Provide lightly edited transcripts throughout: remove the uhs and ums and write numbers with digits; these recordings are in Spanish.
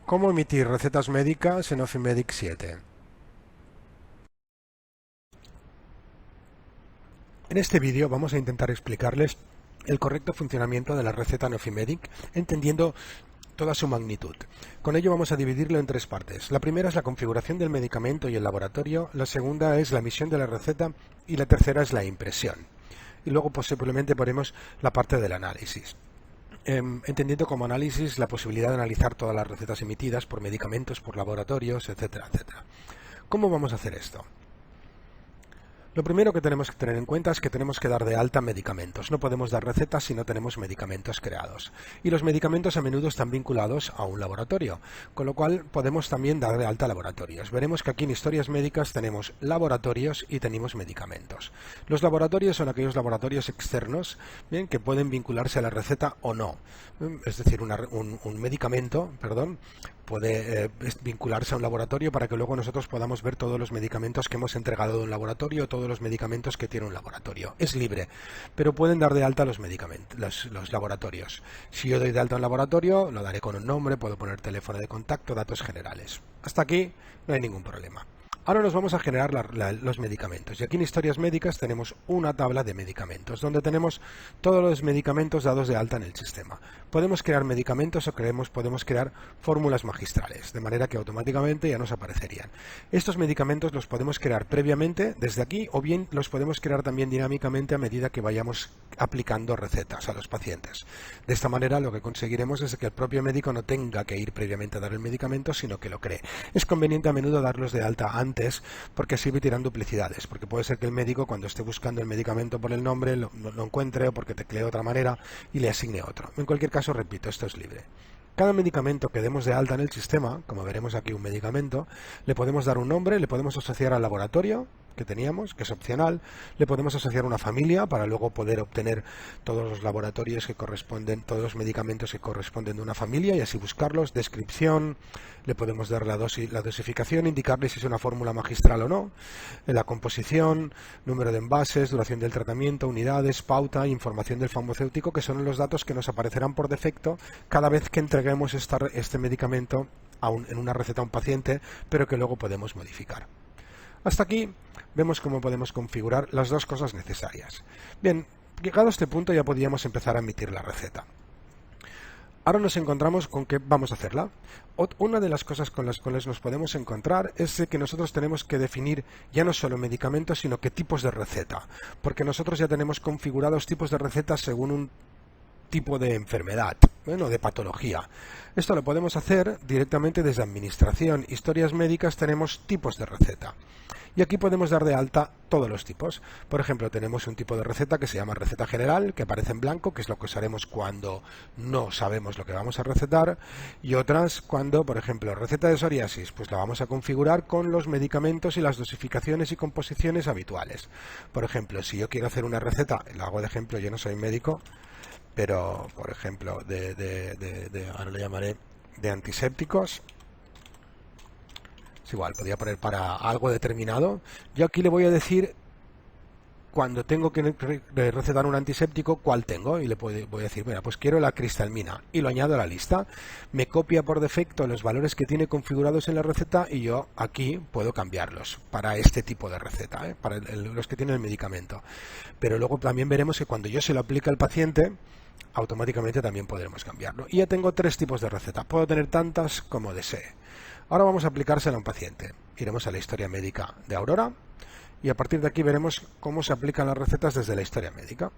¿Cómo emitir recetas médicas en Ofimedic 7? En este vídeo vamos a intentar explicarles el correcto funcionamiento de la receta en Ofimedic, entendiendo toda su magnitud. Con ello vamos a dividirlo en tres partes. La primera es la configuración del medicamento y el laboratorio, la segunda es la emisión de la receta y la tercera es la impresión. Y luego posiblemente ponemos la parte del análisis. Entendiendo como análisis la posibilidad de analizar todas las recetas emitidas por medicamentos, por laboratorios, etcétera, etcétera. ¿Cómo vamos a hacer esto? Lo primero que tenemos que tener en cuenta es que tenemos que dar de alta medicamentos. No podemos dar recetas si no tenemos medicamentos creados. Y los medicamentos a menudo están vinculados a un laboratorio, con lo cual podemos también dar de alta laboratorios. Veremos que aquí en historias médicas tenemos laboratorios y tenemos medicamentos. Los laboratorios son aquellos laboratorios externos, bien, que pueden vincularse a la receta o no. Es decir, un medicamento, puede vincularse a un laboratorio para que luego nosotros podamos ver todos los medicamentos que hemos entregado de un laboratorio, todos los medicamentos que tiene un laboratorio. Es libre, pero pueden dar de alta los laboratorios. Si yo doy de alta un laboratorio, lo daré con un nombre, puedo poner teléfono de contacto, datos generales. Hasta aquí no hay ningún problema. Ahora nos vamos a generar los medicamentos. Y aquí en historias médicas tenemos una tabla de medicamentos, donde tenemos todos los medicamentos dados de alta en el sistema. Podemos crear medicamentos o podemos crear fórmulas magistrales, de manera que automáticamente ya nos aparecerían. Estos medicamentos los podemos crear previamente desde aquí, o bien los podemos crear también dinámicamente a medida que vayamos aplicando recetas a los pacientes. De esta manera lo que conseguiremos es que el propio médico no tenga que ir previamente a dar el medicamento, sino que lo cree. Es conveniente a menudo darlos de alta antes, porque así evitarán duplicidades, porque puede ser que el médico cuando esté buscando el medicamento por el nombre lo encuentre, o porque teclee de otra manera y le asigne otro. En cualquier caso, repito, esto es libre. Cada medicamento que demos de alta en el sistema, como veremos aquí un medicamento, le podemos dar un nombre, le podemos asociar al laboratorio que teníamos, que es opcional, le podemos asociar una familia para luego poder obtener todos los laboratorios que corresponden, todos los medicamentos que corresponden de una familia y así buscarlos, descripción, le podemos dar la dosificación, indicarle si es una fórmula magistral o no, la composición, número de envases, duración del tratamiento, unidades, pauta, información del farmacéutico, que son los datos que nos aparecerán por defecto cada vez que entreguemos este medicamento en una receta a un paciente, pero que luego podemos modificar. Hasta aquí vemos cómo podemos configurar las dos cosas necesarias. Bien, llegado a este punto ya podríamos empezar a emitir la receta. Ahora nos encontramos con que vamos a hacerla. Una de las cosas con las cuales nos podemos encontrar es que nosotros tenemos que definir ya no solo medicamentos, sino qué tipos de receta, porque nosotros ya tenemos configurados tipos de recetas según un tipo de enfermedad, de patología. Esto lo podemos hacer directamente desde Administración. Historias médicas tenemos tipos de receta. Y aquí podemos dar de alta todos los tipos. Por ejemplo, tenemos un tipo de receta que se llama receta general, que aparece en blanco, que es lo que usaremos cuando no sabemos lo que vamos a recetar, y otras cuando, por ejemplo, receta de psoriasis, pues la vamos a configurar con los medicamentos y las dosificaciones y composiciones habituales. Por ejemplo, si yo quiero hacer una receta, lo hago de ejemplo, yo no soy médico, pero, por ejemplo, ahora le llamaré de antisépticos. Es igual, podría poner para algo determinado. Yo aquí le voy a decir, cuando tengo que recetar un antiséptico, cuál tengo. Y le voy a decir, mira, pues quiero la cristalmina. Y lo añado a la lista. Me copia por defecto los valores que tiene configurados en la receta y yo aquí puedo cambiarlos para este tipo de receta, para los que tienen el medicamento. Pero luego también veremos que cuando yo se lo aplique al paciente, automáticamente también podremos cambiarlo. Y ya tengo tres tipos de receta. Puedo tener tantas como desee. Ahora vamos a aplicársela a un paciente. Iremos a la historia médica de Aurora y a partir de aquí veremos cómo se aplican las recetas desde la historia médica.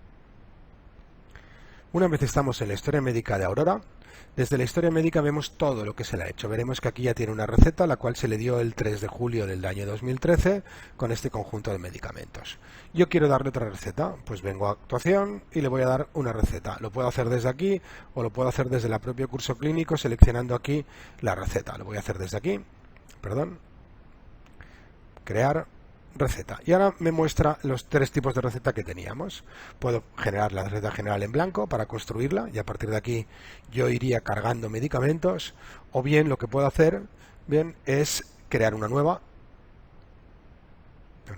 Una vez estamos en la historia médica de Aurora, desde la historia médica vemos todo lo que se le ha hecho. Veremos que aquí ya tiene una receta, la cual se le dio el 3 de julio del año 2013 con este conjunto de medicamentos. Yo quiero darle otra receta, pues vengo a actuación y le voy a dar una receta. Lo puedo hacer desde aquí o lo puedo hacer desde el propio curso clínico seleccionando aquí la receta. Lo voy a hacer desde aquí, crear receta. Y ahora me muestra los tres tipos de receta que teníamos. Puedo generar la receta general en blanco para construirla y a partir de aquí yo iría cargando medicamentos, o bien lo que puedo hacer es crear una nueva.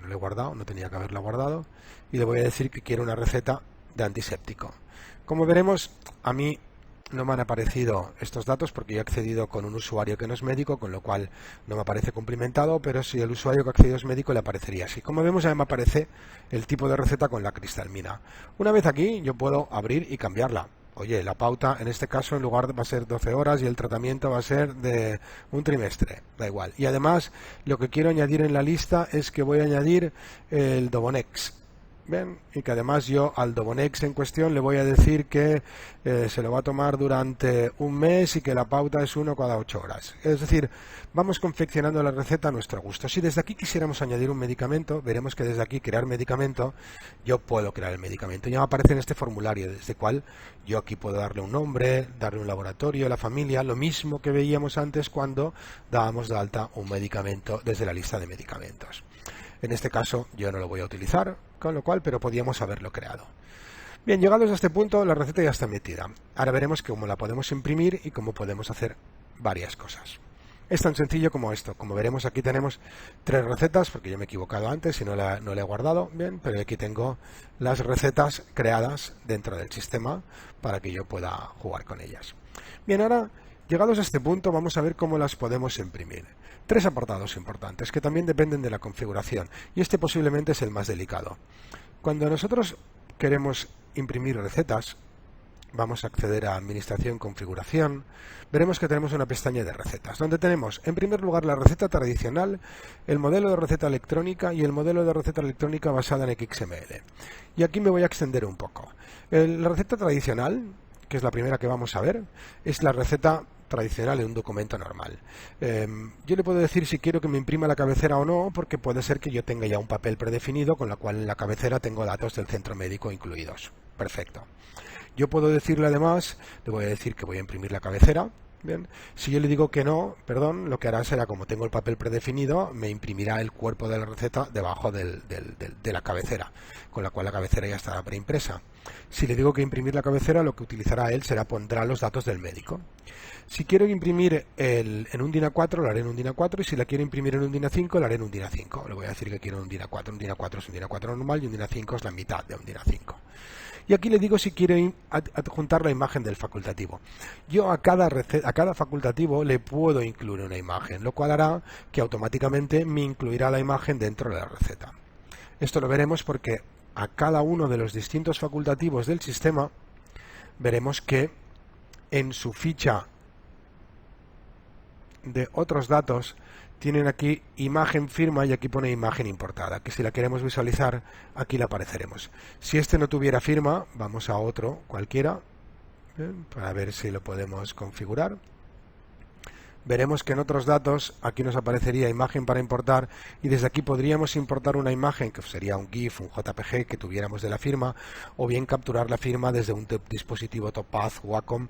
No la he guardado, no tenía que haberla guardado, y le voy a decir que quiero una receta de antiséptico. Como veremos, a mí no me han aparecido estos datos porque yo he accedido con un usuario que no es médico, con lo cual no me aparece cumplimentado, pero si el usuario que ha accedido es médico le aparecería así. Como vemos, ya me aparece el tipo de receta con la cristalmina. Una vez aquí yo puedo abrir y cambiarla. Oye, la pauta en este caso en lugar va a ser 12 horas y el tratamiento va a ser de un trimestre, da igual. Y además lo que quiero añadir en la lista es que voy a añadir el Dobonex. Bien, y que además yo al Dobonex en cuestión le voy a decir que se lo va a tomar durante un mes y que la pauta es 1 cada 8 horas. Es decir, vamos confeccionando la receta a nuestro gusto. Si desde aquí quisiéramos añadir un medicamento, veremos que desde aquí crear medicamento, yo puedo crear el medicamento. Ya me aparece en este formulario, desde el cual yo aquí puedo darle un nombre, darle un laboratorio, la familia, lo mismo que veíamos antes cuando dábamos de alta un medicamento desde la lista de medicamentos. En este caso yo no lo voy a utilizar, con lo cual, pero podíamos haberlo creado. Bien, llegados a este punto, la receta ya está metida. Ahora veremos cómo la podemos imprimir y cómo podemos hacer varias cosas. Es tan sencillo como esto. Como veremos, aquí tenemos 3 recetas, porque yo me he equivocado antes y no la he guardado. Bien, pero aquí tengo las recetas creadas dentro del sistema para que yo pueda jugar con ellas. Bien, ahora, llegados a este punto, vamos a ver cómo las podemos imprimir. 3 apartados importantes que también dependen de la configuración, y este posiblemente es el más delicado. Cuando nosotros queremos imprimir recetas, vamos a acceder a Administración, Configuración, veremos que tenemos una pestaña de recetas, donde tenemos en primer lugar la receta tradicional, el modelo de receta electrónica y el modelo de receta electrónica basada en XML. Y aquí me voy a extender un poco. La receta tradicional, que es la primera que vamos a ver, es la receta tradicional en un documento normal. Yo le puedo decir si quiero que me imprima la cabecera o no, porque puede ser que yo tenga ya un papel predefinido, con la cual en la cabecera tengo datos del centro médico incluidos. Perfecto. Yo puedo decirle además, le voy a decir que voy a imprimir la cabecera. Bien, si yo le digo que no, perdón, lo que hará será, como tengo el papel predefinido, me imprimirá el cuerpo de la receta debajo de la cabecera, con la cual la cabecera ya estará preimpresa. Si le digo que imprimir la cabecera, lo que utilizará él pondrá los datos del médico. Si quiero imprimir en un DIN A4, lo haré en un DIN A4, y si la quiero imprimir en un DIN A5, lo haré en un DIN A5. Le voy a decir que quiero un DIN A4. Un DIN A4 es un DIN A4 normal y un DIN A5 es la mitad de un DIN A5. Y aquí le digo si quiero adjuntar la imagen del facultativo. Yo a cada facultativo le puedo incluir una imagen, lo cual hará que automáticamente me incluirá la imagen dentro de la receta. Esto lo veremos porque a cada uno de los distintos facultativos del sistema veremos que en su ficha de otros datos tienen aquí imagen firma y aquí pone imagen importada, que si la queremos visualizar aquí la apareceremos. Si este no tuviera firma, vamos a otro cualquiera, para ver si lo podemos configurar. Veremos que en otros datos aquí nos aparecería imagen para importar, y desde aquí podríamos importar una imagen que sería un GIF, un JPG que tuviéramos de la firma, o bien capturar la firma desde un dispositivo Topaz o Wacom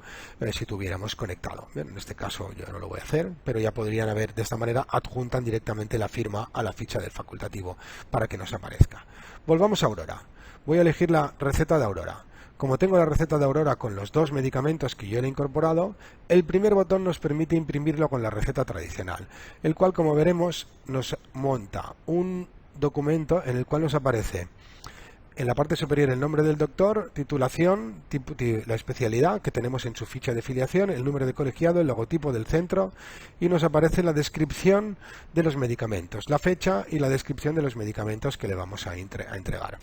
si tuviéramos conectado. Bien, en este caso yo no lo voy a hacer, pero ya podrían haber, de esta manera adjuntan directamente la firma a la ficha del facultativo para que nos aparezca. Volvamos a Aurora. Voy a elegir la receta de Aurora. Como tengo la receta de Aurora con los 2 medicamentos que yo le he incorporado, el primer botón nos permite imprimirlo con la receta tradicional, el cual, como veremos, nos monta un documento en el cual nos aparece en la parte superior el nombre del doctor, titulación, la especialidad que tenemos en su ficha de filiación, el número de colegiado, el logotipo del centro, y nos aparece la descripción de los medicamentos, la fecha y la descripción de los medicamentos que le vamos a entregar.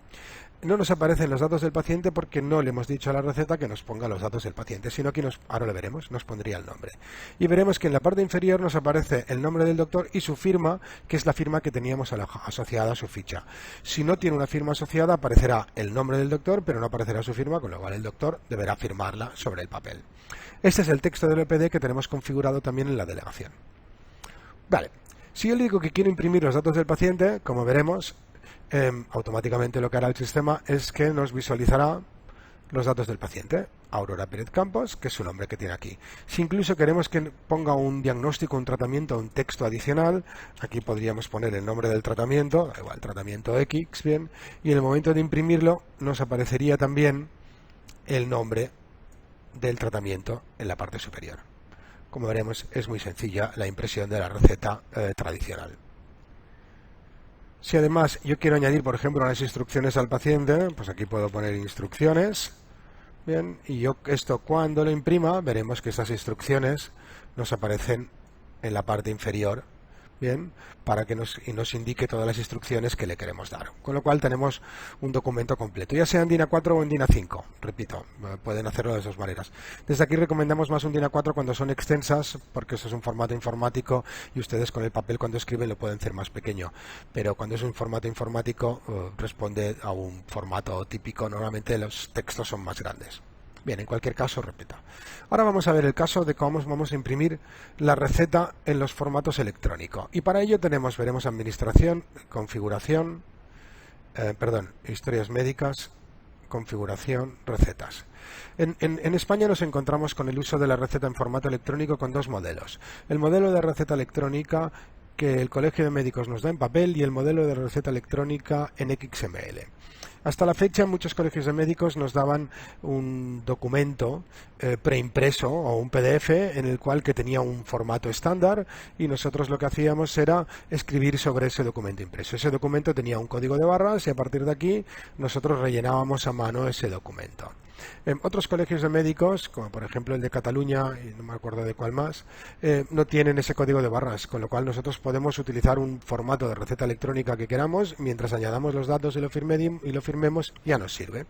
No nos aparecen los datos del paciente porque no le hemos dicho a la receta que nos ponga los datos del paciente, sino que ahora lo veremos, nos pondría el nombre. Y veremos que en la parte inferior nos aparece el nombre del doctor y su firma, que es la firma que teníamos asociada a su ficha. Si no tiene una firma asociada, aparecerá el nombre del doctor, pero no aparecerá su firma, con lo cual el doctor deberá firmarla sobre el papel. Este es el texto del EPD que tenemos configurado también en la delegación. Vale, si yo le digo que quiero imprimir los datos del paciente, como veremos, automáticamente lo que hará el sistema es que nos visualizará los datos del paciente, Aurora Pérez Campos, que es su nombre que tiene aquí. Si incluso queremos que ponga un diagnóstico, un tratamiento, un texto adicional, aquí podríamos poner el nombre del tratamiento, igual tratamiento X, bien, y en el momento de imprimirlo nos aparecería también el nombre del tratamiento en la parte superior. Como veremos, es muy sencilla la impresión de la receta tradicional. Si además yo quiero añadir, por ejemplo, unas instrucciones al paciente, pues aquí puedo poner instrucciones. Bien, y yo esto cuando lo imprima, veremos que estas instrucciones nos aparecen en la parte inferior, bien, para que nos indique todas las instrucciones que le queremos dar. Con lo cual tenemos un documento completo, ya sea en DIN A4 o en DIN A5. Repito, pueden hacerlo de las dos maneras. Desde aquí recomendamos más un DIN A4 cuando son extensas, porque eso es un formato informático y ustedes con el papel cuando escriben lo pueden hacer más pequeño. Pero cuando es un formato informático responde a un formato típico. Normalmente los textos son más grandes. Bien, en cualquier caso, repito. Ahora vamos a ver el caso de cómo vamos a imprimir la receta en los formatos electrónicos. Y para ello veremos administración, configuración, historias médicas, configuración, recetas. En España nos encontramos con el uso de la receta en formato electrónico con dos modelos. El modelo de receta electrónica que el Colegio de Médicos nos da en papel y el modelo de receta electrónica en XML. Hasta la fecha, muchos colegios de médicos nos daban un documento preimpreso o un PDF en el cual que tenía un formato estándar y nosotros lo que hacíamos era escribir sobre ese documento impreso. Ese documento tenía un código de barras y a partir de aquí nosotros rellenábamos a mano ese documento. Otros colegios de médicos, como por ejemplo el de Cataluña, y no me acuerdo de cuál más, no tienen ese código de barras, con lo cual nosotros podemos utilizar un formato de receta electrónica que queramos, mientras añadamos los datos y lo firmemos, ya nos sirve.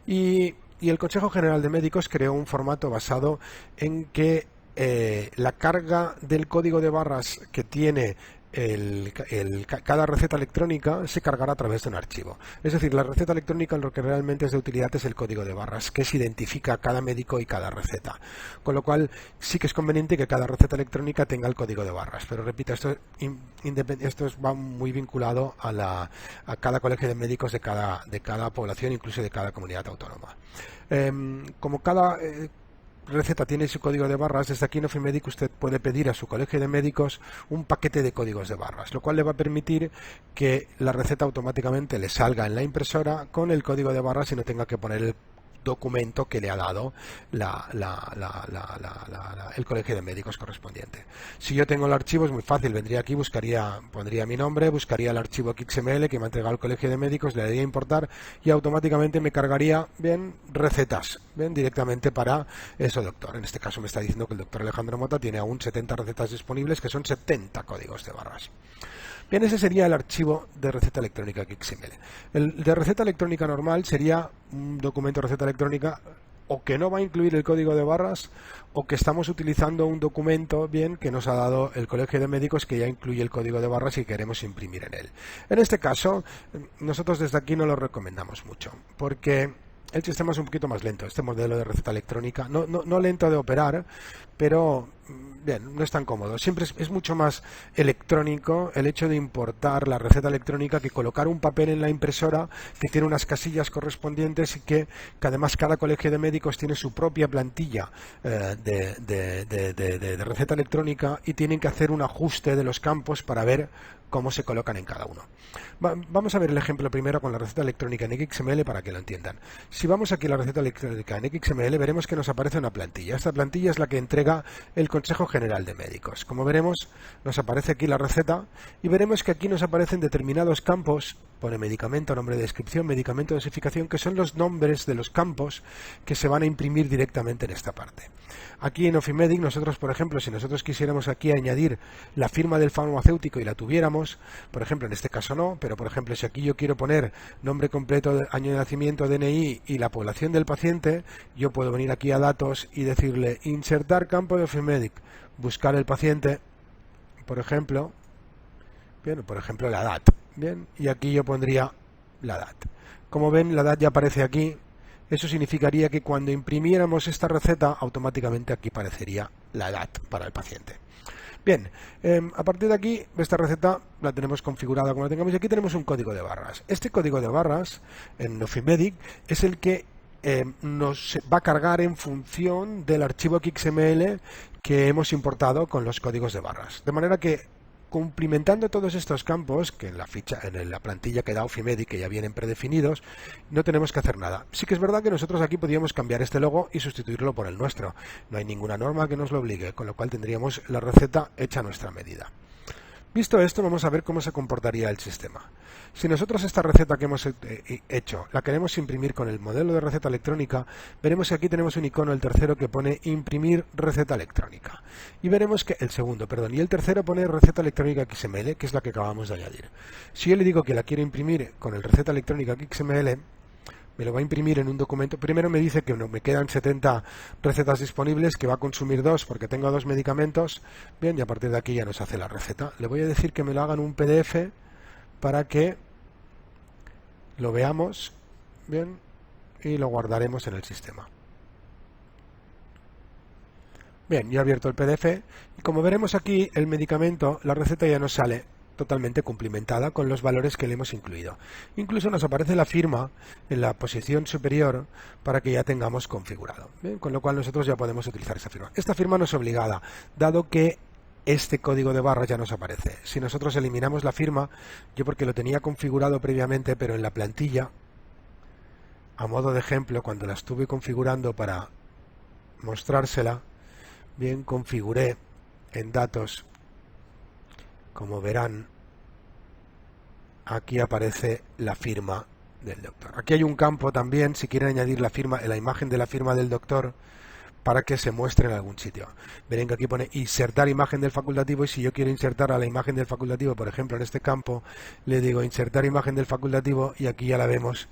Y el Consejo General de Médicos creó un formato basado en que la carga del código de barras que tiene cada receta electrónica se cargará a través de un archivo. Es decir, la receta electrónica lo que realmente es de utilidad es el código de barras, que se identifica a cada médico y cada receta. Con lo cual, sí que es conveniente que cada receta electrónica tenga el código de barras. Pero repito, esto va muy vinculado a cada colegio de médicos de cada población, incluso de cada comunidad autónoma. Como cada receta tiene su código de barras, desde aquí en Ofimedic usted puede pedir a su colegio de médicos un paquete de códigos de barras, lo cual le va a permitir que la receta automáticamente le salga en la impresora con el código de barras y no tenga que poner el documento que le ha dado el colegio de médicos correspondiente. Si yo tengo el archivo es muy fácil, vendría aquí, pondría mi nombre, buscaría el archivo XML que me ha entregado el colegio de médicos, le daría a importar y automáticamente me cargaría recetas directamente para ese doctor. En este caso me está diciendo que el doctor Alejandro Mota tiene aún 70 recetas disponibles, que son 70 códigos de barras. Bien, ese sería el archivo de receta electrónica XML. El de receta electrónica normal sería un documento de receta electrónica o que no va a incluir el código de barras o que estamos utilizando un documento que nos ha dado el Colegio de Médicos que ya incluye el código de barras y queremos imprimir en él. En este caso, nosotros desde aquí no lo recomendamos mucho porque el sistema es un poquito más lento, este modelo de receta electrónica, no lento de operar, pero bien, no es tan cómodo. Siempre es mucho más electrónico el hecho de importar la receta electrónica que colocar un papel en la impresora que tiene unas casillas correspondientes y que además cada colegio de médicos tiene su propia plantilla de receta electrónica y tienen que hacer un ajuste de los campos para ver cómo se colocan en cada uno. Vamos a ver el ejemplo primero con la receta electrónica en XML para que lo entiendan. Si vamos aquí a la receta electrónica en XML, veremos que nos aparece una plantilla. Esta plantilla es la que entrega el Consejo General de Médicos. Como veremos, nos aparece aquí la receta y veremos que aquí nos aparecen determinados campos, pone medicamento, nombre de descripción, medicamento, dosificación, que son los nombres de los campos que se van a imprimir directamente en esta parte. Aquí en Ofimedic, nosotros, por ejemplo, si nosotros quisiéramos aquí añadir la firma del farmacéutico y la tuviéramos, por ejemplo, en este caso no, pero por ejemplo, si aquí yo quiero poner nombre completo, año de nacimiento, DNI y la población del paciente, yo puedo venir aquí a datos y decirle insertar campo de Ofimedic, buscar el paciente, por ejemplo, la edad, y aquí yo pondría la edad. Como ven, la edad ya aparece aquí. Eso significaría que cuando imprimiéramos esta receta, automáticamente aquí aparecería la edad para el paciente. Bien, a partir de aquí, esta receta la tenemos configurada como la tengamos y aquí tenemos un código de barras. Este código de barras en Ofimedic es el que nos va a cargar en función del archivo XML que hemos importado con los códigos de barras. De manera que cumplimentando todos estos campos, que en la plantilla que da Ofimedic, que ya vienen predefinidos, no tenemos que hacer nada. Sí que es verdad que nosotros aquí podríamos cambiar este logo y sustituirlo por el nuestro. No hay ninguna norma que nos lo obligue, con lo cual tendríamos la receta hecha a nuestra medida. Visto esto, vamos a ver cómo se comportaría el sistema. Si nosotros esta receta que hemos hecho la queremos imprimir con el modelo de receta electrónica, veremos que aquí tenemos un icono, el tercero, que pone imprimir receta electrónica. Y veremos que el segundo, perdón, y el tercero pone receta electrónica XML, que es la que acabamos de añadir. Si yo le digo que la quiero imprimir con el receta electrónica XML, me lo va a imprimir en un documento. Primero me dice que me quedan 70 recetas disponibles, que va a consumir 2 porque tengo 2 medicamentos. Bien, y a partir de aquí ya nos hace la receta. Le voy a decir que me lo haga en un PDF para que lo veamos, bien, y lo guardaremos en el sistema. Bien, ya he abierto el PDF y como veremos aquí, el medicamento, la receta ya nos sale totalmente cumplimentada con los valores que le hemos incluido. Incluso nos aparece la firma en la posición superior para que ya tengamos configurado. Bien, con lo cual nosotros ya podemos utilizar esa firma. Esta firma no es obligada, dado que este código de barras ya nos aparece. Si nosotros eliminamos la firma, yo porque lo tenía configurado previamente, pero en la plantilla, a modo de ejemplo, cuando la estuve configurando para mostrársela, bien, configuré en datos, como verán, aquí aparece la firma del doctor. Aquí hay un campo también, si quieren añadir la firma, la imagen de la firma del doctor, para que se muestre en algún sitio. Verán que aquí pone insertar imagen del facultativo, y si yo quiero insertar a la imagen del facultativo, por ejemplo en este campo, le digo insertar imagen del facultativo y aquí ya la vemos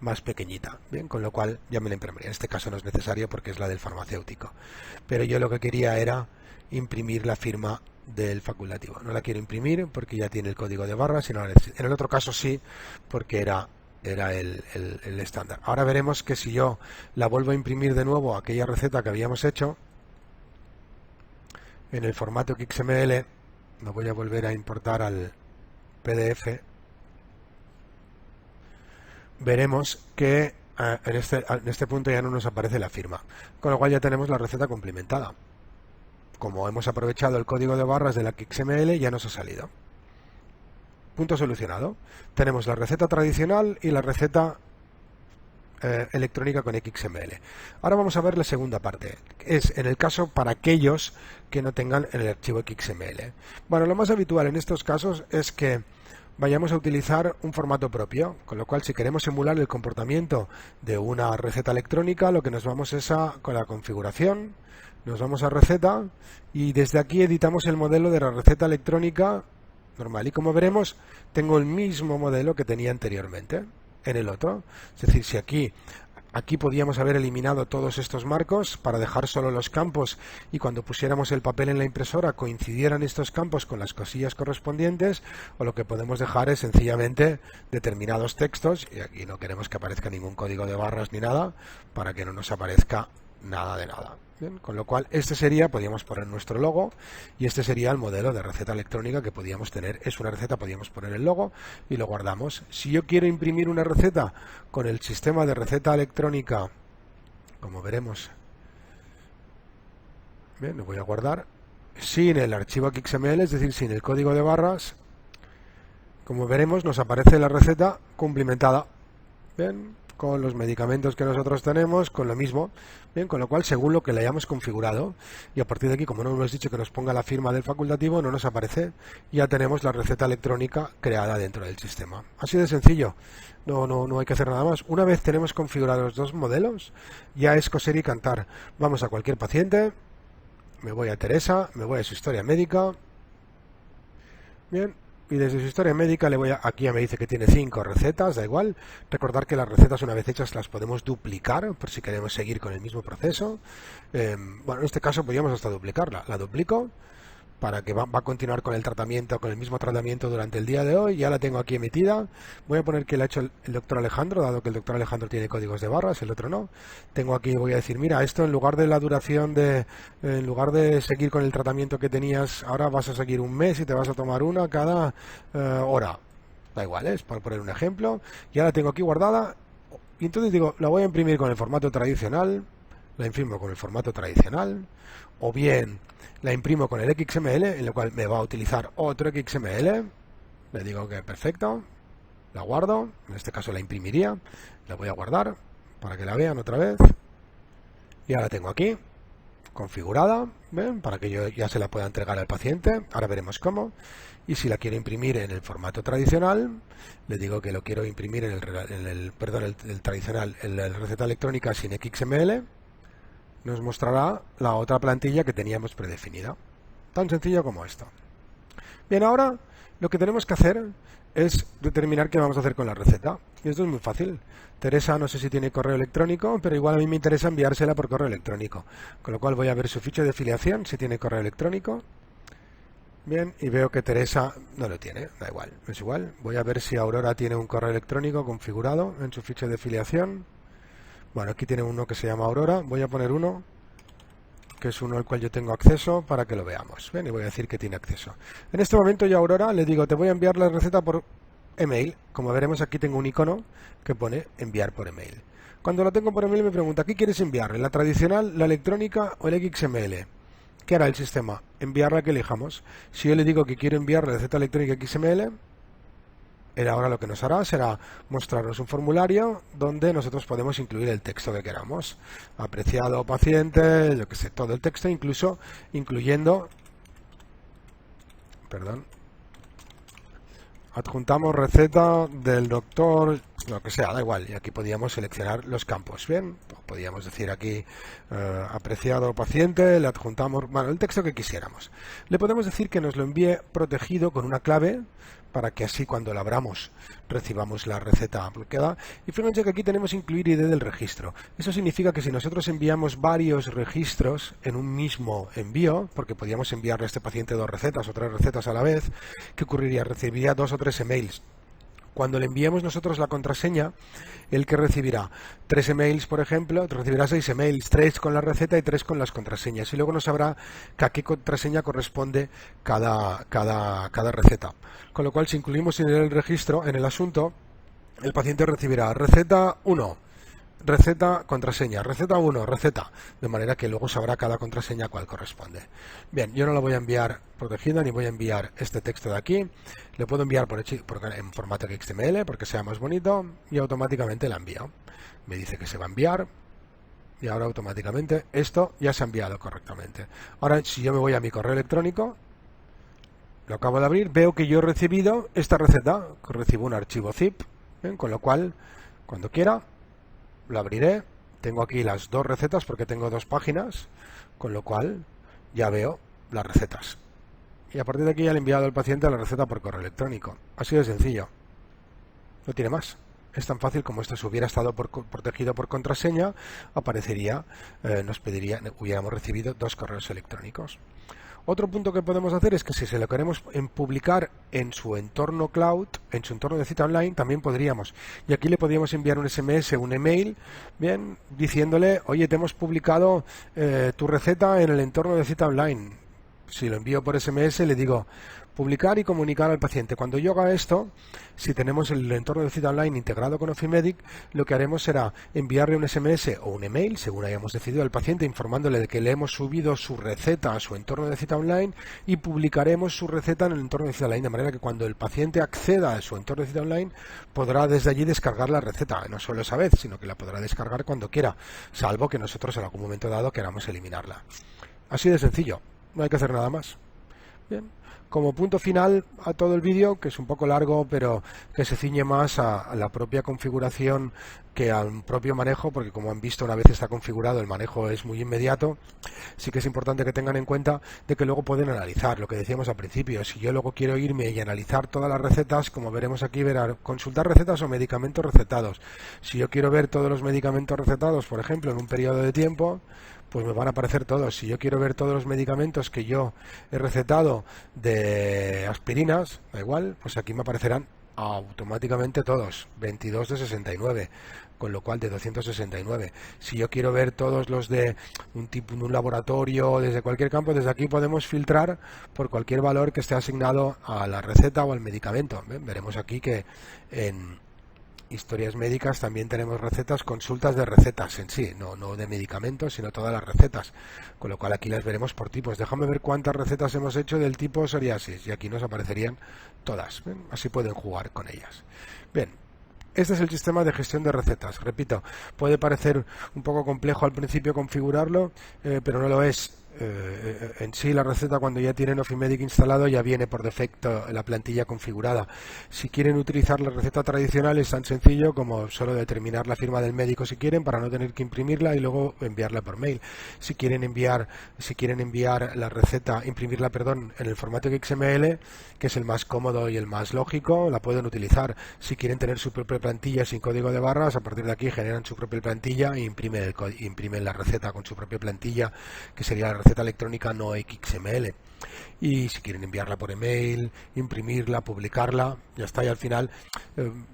más pequeñita. Bien, con lo cual ya me la imprimiría. En este caso no es necesario porque es la del farmacéutico. Pero yo lo que quería era imprimir la firma del facultativo. No la quiero imprimir porque ya tiene el código de barras, sino en el otro caso sí, porque era el estándar. Ahora veremos que si yo la vuelvo a imprimir de nuevo, aquella receta que habíamos hecho en el formato XML, lo voy a volver a importar al PDF, veremos que en este punto ya no nos aparece la firma, con lo cual ya tenemos la receta complementada. Como hemos aprovechado el código de barras de la XML, ya nos ha salido. Punto solucionado. Tenemos la receta tradicional y la receta electrónica con XML. Ahora vamos a ver la segunda parte. Es en el caso para aquellos que no tengan el archivo XML. Bueno, lo más habitual en estos casos es que vayamos a utilizar un formato propio, con lo cual si queremos emular el comportamiento de una receta electrónica, lo que nos vamos es con la configuración, nos vamos a receta y desde aquí editamos el modelo de la receta electrónica normal. Y como veremos, tengo el mismo modelo que tenía anteriormente en el otro. Es decir, si aquí podíamos haber eliminado todos estos marcos para dejar solo los campos y cuando pusiéramos el papel en la impresora coincidieran estos campos con las cosillas correspondientes, o lo que podemos dejar es sencillamente determinados textos, y aquí no queremos que aparezca ningún código de barras ni nada para que no nos aparezca nada de nada. Bien, con lo cual podríamos poner nuestro logo y este sería el modelo de receta electrónica que podíamos tener. Es una receta, podíamos poner el logo y lo guardamos. Si yo quiero imprimir una receta con el sistema de receta electrónica, como veremos, bien, lo voy a guardar sin el archivo XML, es decir, sin el código de barras. Como veremos, nos aparece la receta cumplimentada. Bien, con los medicamentos que nosotros tenemos, con lo mismo, bien, con lo cual según lo que le hayamos configurado, y a partir de aquí, como no hemos dicho que nos ponga la firma del facultativo, no nos aparece, ya tenemos la receta electrónica creada dentro del sistema. Así de sencillo, no hay que hacer nada más. Una vez tenemos configurados los dos modelos, ya es coser y cantar. Vamos a cualquier paciente, me voy a Teresa, me voy a su historia médica, bien, y desde su historia médica aquí ya me dice que tiene 5 recetas, da igual. Recordar que las recetas una vez hechas las podemos duplicar por si queremos seguir con el mismo proceso. Bueno, en este caso podríamos hasta duplicarla. La duplico para que va a continuar con el tratamiento, con el mismo tratamiento durante el día de hoy. Ya la tengo aquí emitida. Voy a poner que la ha hecho el doctor Alejandro, dado que el doctor Alejandro tiene códigos de barras, el otro no. Tengo aquí, voy a decir, mira, esto en lugar de la duración en lugar de seguir con el tratamiento que tenías, ahora vas a seguir un mes y te vas a tomar una cada hora. Da igual, es para poner un ejemplo. Ya la tengo aquí guardada. Y entonces digo, la voy a imprimir con el formato tradicional. La imprimo con el formato tradicional. O bien la imprimo con el XML, en lo cual me va a utilizar otro XML. Le digo que perfecto, la guardo, en este caso la imprimiría, la voy a guardar para que la vean otra vez. Ya la tengo aquí. configurada, ¿ven? Para que yo ya se la pueda entregar al paciente. Ahora veremos cómo. Y si la quiero imprimir en el formato tradicional, le digo que lo quiero imprimir en el tradicional, en la receta electrónica sin XML, nos mostrará la otra plantilla que teníamos predefinida. Tan sencillo como esto. Bien, ahora lo que tenemos que hacer es determinar qué vamos a hacer con la receta. Y esto es muy fácil. Teresa no sé si tiene correo electrónico, pero igual a mí me interesa enviársela por correo electrónico. Con lo cual voy a ver su ficha de afiliación, si tiene correo electrónico. Bien, y veo que Teresa no lo tiene, da igual, es igual. Voy a ver si Aurora tiene un correo electrónico configurado en su ficha de afiliación. Bueno, aquí tiene uno que se llama Aurora. Voy a poner uno que es uno al cual yo tengo acceso para que lo veamos. Bien, y voy a decir que tiene acceso. En este momento yo a Aurora le digo, te voy a enviar la receta por email. Como veremos aquí tengo un icono que pone enviar por email. Cuando lo tengo por email me pregunta, ¿qué quieres enviar? ¿La tradicional, la electrónica o el XML? ¿Qué hará el sistema? Enviar la que elijamos. Si yo le digo que quiero enviar la receta electrónica XML, él ahora lo que nos hará será mostrarnos un formulario donde nosotros podemos incluir el texto que queramos. Apreciado paciente, yo que sé, todo el texto, incluso incluyendo, adjuntamos receta del doctor, lo que sea, da igual. Y aquí podíamos seleccionar los campos. Bien, podíamos decir aquí apreciado paciente, le adjuntamos, bueno, el texto que quisiéramos. Le podemos decir que nos lo envíe protegido con una clave para que así cuando la abramos recibamos la receta bloqueada. Y fíjense que aquí tenemos incluir ID del registro. Eso significa que si nosotros enviamos varios registros en un mismo envío, porque podíamos enviarle a este paciente 2 recetas o 3 recetas a la vez, ¿qué ocurriría? Recibiría 2 o 3 emails. Cuando le enviemos nosotros la contraseña, el que recibirá 3 emails, por ejemplo, recibirá 6 emails, 3 con la receta y 3 con las contraseñas. Y luego no sabrá a qué contraseña corresponde cada receta. Con lo cual, si incluimos en el registro, en el asunto, el paciente recibirá receta 1, receta, contraseña, receta 1, receta, de manera que luego sabrá cada contraseña cuál corresponde. Bien, yo no la voy a enviar protegida ni voy a enviar este texto de aquí. Le puedo enviar en formato XML porque sea más bonito y automáticamente la envío. Me dice que se va a enviar y ahora automáticamente esto ya se ha enviado correctamente. Ahora, si yo me voy a mi correo electrónico, lo acabo de abrir, veo que yo he recibido esta receta, que recibo un archivo zip, ¿bien? Con lo cual, cuando quiera, lo abriré. Tengo aquí las 2 recetas porque tengo 2 páginas, con lo cual ya veo las recetas. Y a partir de aquí ya le he enviado al paciente la receta por correo electrónico. Así de sencillo. No tiene más. Es tan fácil como esto. Si hubiera estado protegido por contraseña, aparecería, nos pediría, hubiéramos recibido 2 correos electrónicos. Otro punto que podemos hacer es que si se lo queremos publicar en su entorno cloud, en su entorno de cita online, también podríamos. Y aquí le podríamos enviar un SMS, un email, bien, diciéndole, oye, te hemos publicado tu receta en el entorno de cita online. Si lo envío por SMS, le digo, publicar y comunicar al paciente. Cuando yo haga esto, si tenemos el entorno de cita online integrado con Ofimedic, lo que haremos será enviarle un SMS o un email, según hayamos decidido, al paciente, informándole de que le hemos subido su receta a su entorno de cita online y publicaremos su receta en el entorno de cita online, de manera que cuando el paciente acceda a su entorno de cita online, podrá desde allí descargar la receta, no solo esa vez, sino que la podrá descargar cuando quiera, salvo que nosotros en algún momento dado queramos eliminarla. Así de sencillo, no hay que hacer nada más. Bien. Como punto final a todo el vídeo, que es un poco largo, pero que se ciñe más a la propia configuración que al propio manejo, porque como han visto, una vez está configurado, el manejo es muy inmediato. Sí que es importante que tengan en cuenta de que luego pueden analizar, lo que decíamos al principio. Si yo luego quiero irme y analizar todas las recetas, como veremos aquí, verá consultar recetas o medicamentos recetados. Si yo quiero ver todos los medicamentos recetados, por ejemplo, en un periodo de tiempo, pues me van a aparecer todos. Si yo quiero ver todos los medicamentos que yo he recetado de aspirinas, da igual, pues aquí me aparecerán automáticamente todos, 22 de 69, con lo cual de 269. Si yo quiero ver todos los de un tipo, un laboratorio, desde cualquier campo, desde aquí podemos filtrar por cualquier valor que esté asignado a la receta o al medicamento. ¿Ven? Veremos aquí que en historias médicas también tenemos recetas, consultas de recetas en sí, no de medicamentos, sino todas las recetas, con lo cual aquí las veremos por tipos. Déjame ver cuántas recetas hemos hecho del tipo psoriasis y aquí nos aparecerían todas. ¿Ven? Así pueden jugar con ellas. Bien, Este es el sistema de gestión de recetas. Repito, puede parecer un poco complejo al principio configurarlo, pero no lo es. En sí, la receta, cuando ya tienen Ofimedic instalado, ya viene por defecto la plantilla configurada. Si quieren utilizar la receta tradicional, es tan sencillo como solo determinar la firma del médico si quieren, para no tener que imprimirla y luego enviarla por mail. Si quieren enviar la receta, imprimirla, perdón, en el formato XML, que es el más cómodo y el más lógico, la pueden utilizar. Si quieren tener su propia plantilla sin código de barras, a partir de aquí generan su propia plantilla e imprimen la receta con su propia plantilla, que sería la receta electrónica no XML. Y si quieren enviarla por email, imprimirla, publicarla, ya está. Y al final,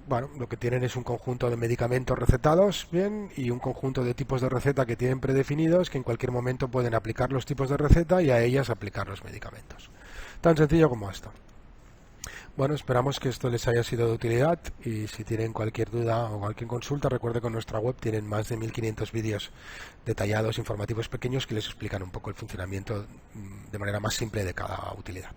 bueno, lo que tienen es un conjunto de medicamentos recetados, bien, y un conjunto de tipos de receta que tienen predefinidos, que en cualquier momento pueden aplicar los tipos de receta y a ellas aplicar los medicamentos. Tan sencillo como esto. Bueno, esperamos que esto les haya sido de utilidad, y si tienen cualquier duda o cualquier consulta, recuerde que en nuestra web tienen más de 1500 vídeos detallados, informativos pequeños, que les explican un poco el funcionamiento de manera más simple de cada utilidad.